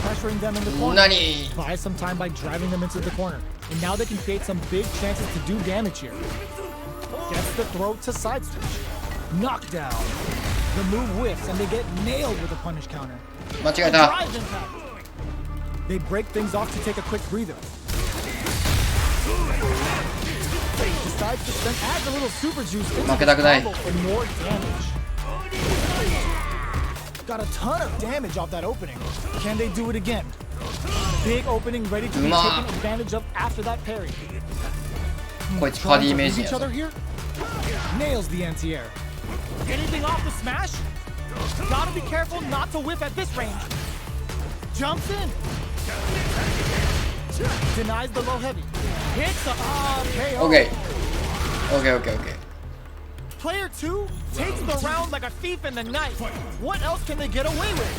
Pressuring them in the corner. 何 Buy some time by driving them into the corner. And now they can create some big chances to do damage here. Gets the throw to side switch. Knockdown. The move whiffs and they get nailed with a punish counter. 間違えた。 Drive impact. They break things off to take a quick breather. Decides to spend adds a little super juice into 負けたくない。 the combo for more damage. Got a ton of damage off that opening. Can they do it again? Big opening ready to be taken advantage of after that parry. こいつパディ Trying to 名 lose 人 each やぞ other here? Nails the anti-air. Anything off the smash? Gotta be careful not to whiff at this range. Jumps in. Denies the low heavy. Hits the KO. OK OK OK OK Player 2 takes the round like a thief in the night. What else can they get away with?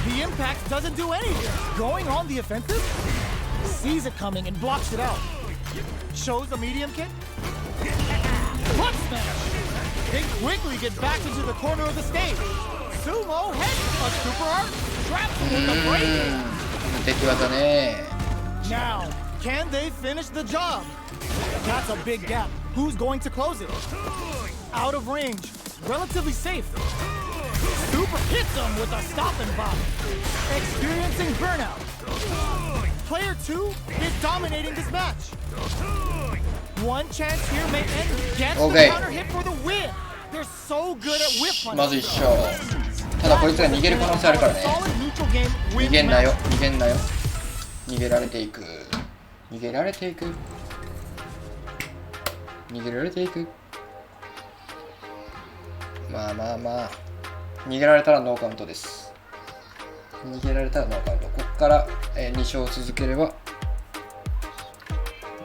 The impact doesn't do anything. Going on the offensive? Sees it coming and blocks it out. Shows a medium kick. Butt smash. They quickly get back into the corner of the stage. Sumo head. A super art. Traps with the break. 敵技ね。 Now, can they finish the job? That's a big gap. Who's going to close it? Out of range. Relatively safe. Super hits him with a stop and bop. Experiencing burnout. Player 2 is dominating this match. One chance here may end. Gets the counter hit for the win. They're so good at whip punch. まず一勝。ただこいつが逃げる可能性あるからね。逃げんなよ、逃げんなよ。逃げられていく。逃げられていく。逃げられていく。まあまあまあ。逃げられたらノーカウントです。逃げられたらノーカウント。ここから、2勝続ければ、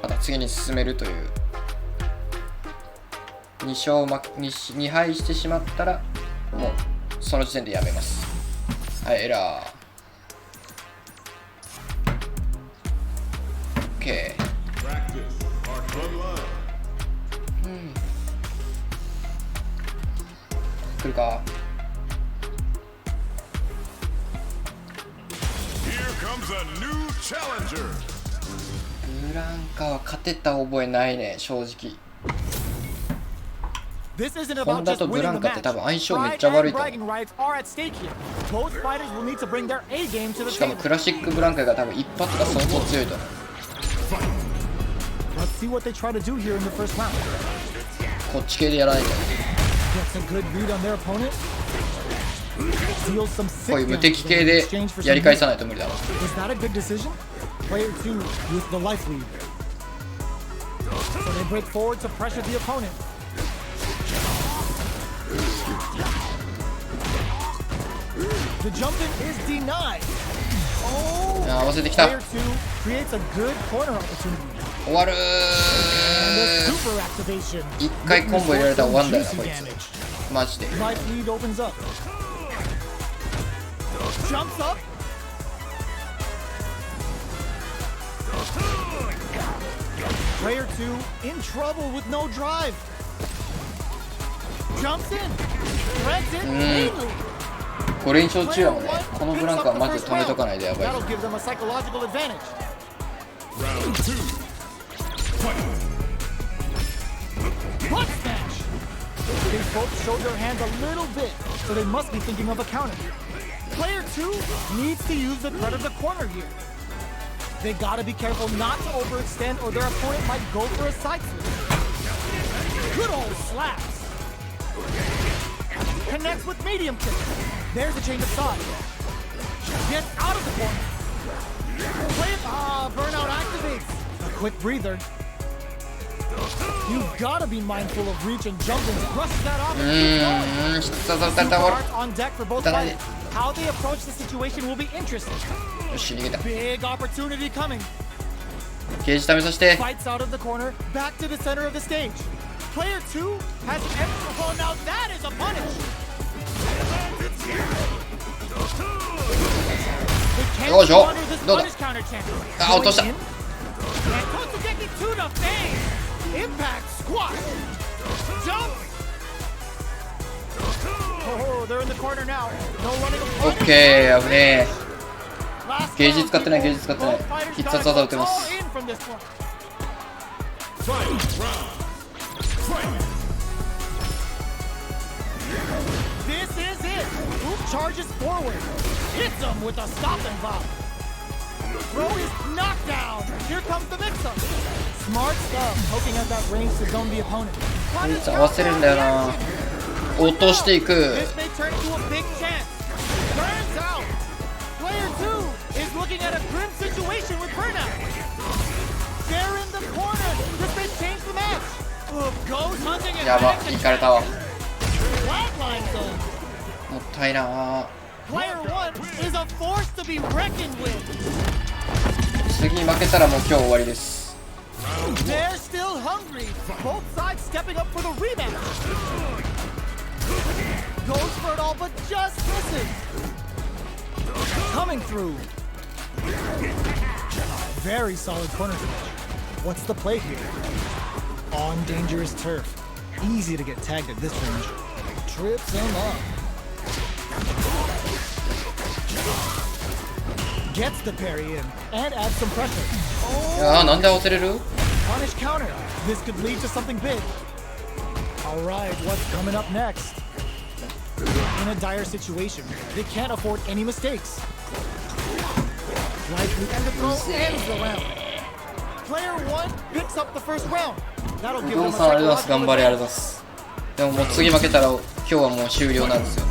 また次に進めるという。2敗してしまったら、もうその時点でやめます。はい、エラー。OK。来るか。ブランカは勝てた覚えないね、正直。ホンダとブランカって多分相性めっちゃ悪いと思う。しかもクラシックブランカが多分一発が相当強いと思う。こっち系でやらないと。こういう無敵系でやり返さないと無理だわ。合わせてきた。終わるー。一回コンボ入れられたら終わんだよなこいつ。マジで。Jumps up. Player 2 in trouble with no drive. Jumps in. Threads it cleanly. 5連勝中やもんね。このブランクはまず止めとかないでやばい。That'll give them a psychological advantage. Round 2. Fight. Butt smash. They both showed their hands a little bit, so they must be thinking of a counter. Player 2 needs to use the threat of the corner here. They gotta be careful not to overextend or their opponent might go for a side switch. Good old slaps. Connects with medium kick. There's a change of sides. Gets out of the corner. Burnout activates. A quick breather. You've gotta be mindful of reach and jumping. Brushes that off and keeps going. Super on deck for both fighters. How they approach the situation will be interesting. Big opportunity coming. ゲージ試させて。 Fights out of the corner, back to the center of the stage. Player 2 has an extra ball. Now that is a punish. They can't squander this punish counter chance. あ、落とした。 And Totogeki to the face. Impact squash. Jump. Oh, they're in the corner now. No running. オッケー、危ねえ。ゲージ使ってない、ゲージ使ってない。必殺技打てます。 This is it. Who charges forward? Hits him with a stop and pop. Throw is knocked down. Here comes the mix-up. Smart stuff, poking at that range to zone the opponent. 合わせるんだよな。落としていく。 This may turn into a big chance. Turns out, player 2 is looking at a grim situation with burnout. They're in the corner. This may change the match. Goes hunting and やば、行かれたわ。 flatline zone. もったいな。 Player 1 is a force to be reckoned with. 次負けたらもう今日終わりです。 They're still hungry. Both sides stepping up for the rematch. Goes for it all, but just misses. Coming through. Very solid corner finish. What's the play here? On dangerous turf. Easy to get tagged at this range. Trips him up. Gets the parry in and adds some pressure. いやー、なんで合わせれる？ Punish counter. This could lead to something big. Alright, what's coming up next? In a dire situation, they can't afford any mistakes. Likely and the throw ends the round. Player 1 picks up the first round. That'll give ゴ them ン a さんありがとうございます。 psychological 頑張れ、ありがとうございます。でももう次負けたら今日はもう終了なんですよ。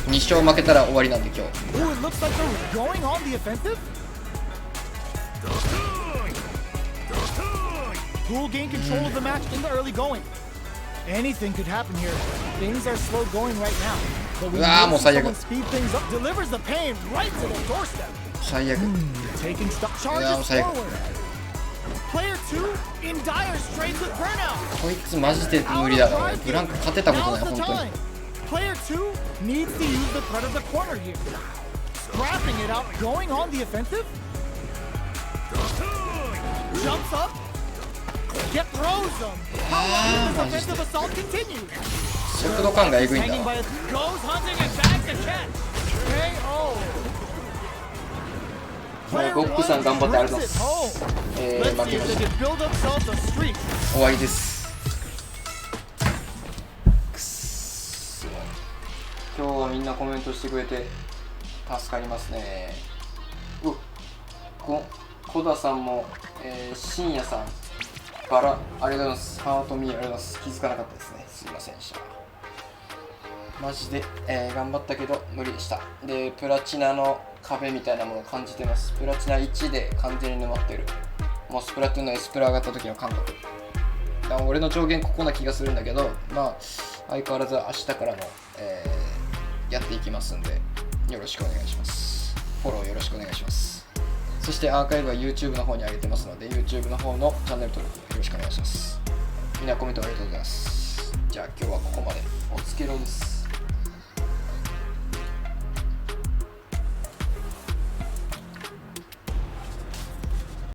2勝負けたら終わりなんで今日。 Ooh, it looks like they're going on the offensive. Who will gain control of the match in the early going? Anything could happen here. Things are slow going right now. But weもう see 最悪。 someone speed things up, delivers the pain right to the doorstep. 最悪。 Taking stuff, charges forward. Player 2 in dire straits with burnout. こいつマジで無理だな。ブランク勝てたことない、 Now's 本 the 当に。 time. Player 2 needs to use the threat of the corner here. Scrapping it out, going on the offensive. Jumps up. Get throws them. How long will this offensive assault continue? 速度感がエグいんだ Hanging わ。 by a goes hunting and bags the catch. KO. ゴックさん頑張ってありがとうございます。 Let's 負 see け if ま they した。 can build themselves a streak. 終わりです。今日はみんなコメントしてくれて助かりますね。小田さんも、深夜さん、バラ、ありがとうございます。ハートミーありがとうございます。気づかなかったですね。すいませんでした。マジで、頑張ったけど無理でした。で、プラチナの壁みたいなものを感じてます。プラチナ1で完全に沼ってる。もうスプラトゥーンのエスプラ上がった時の感覚。だから俺の上限ここな気がするんだけど、まあ、相変わらず明日からも、やっていきますんで、よろしくお願いします。フォローよろしくお願いします。そしてアーカイブは YouTube の方に上げてますので、YouTube の方のチャンネル登録よろしくお願いします。みんなコメントありがとうございます。じゃあ今日はここまで。おつけろです。